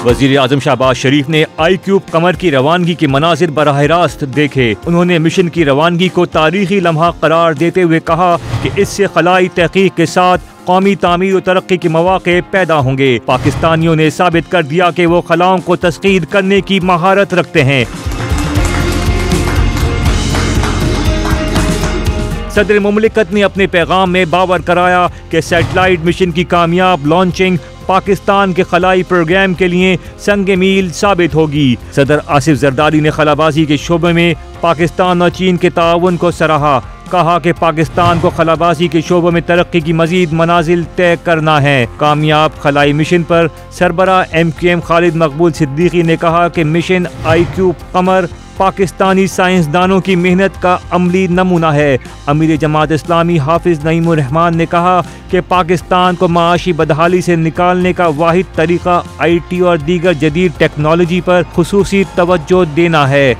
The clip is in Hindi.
वजीर आजम शहबाज शरीफ ने ICube कमर की रवानगी के मनाजिर बराह रास्त देखे। उन्होंने मिशन की रवानगी को तारीखी लम्हा करार देते हुए कहा कि इससे खलाई तहकीक के साथ कौमी तामीर और तरक्की के मौके पैदा होंगे। पाकिस्तानियों ने साबित कर दिया कि वो खलाओं को तस्कीर करने की महारत रखते हैं। सदर मुमलिकत ने अपने पैगाम में बावर कराया कि सैटेलाइट मिशन की कामयाब लॉन्चिंग पाकिस्तान के खलाई प्रोग्राम के लिए संग मील साबित होगी। सदर आसिफ जरदारी ने खलाबाजी के शोबे में पाकिस्तान और चीन के ताउन को सराहा। कहा कि पाकिस्तान को खलाबाजी के शोबों में तरक्की की मजीद मनाजिल तय करना है। कामयाब खलाई मिशन पर सरबरा MQM खालिद मकबूल सिद्दीकी ने कहा कि मिशन ICube कमर पाकिस्तानी साइंसदानों की मेहनत का अमली नमूना है। अमीर जमात इस्लामी हाफिज नईमुर रहमान ने कहा कि पाकिस्तान को माशी बदहाली से निकालने का वाहिद तरीका IT और दीगर जदीद टेक्नोलॉजी पर खुसूसी तवज्जो देना है।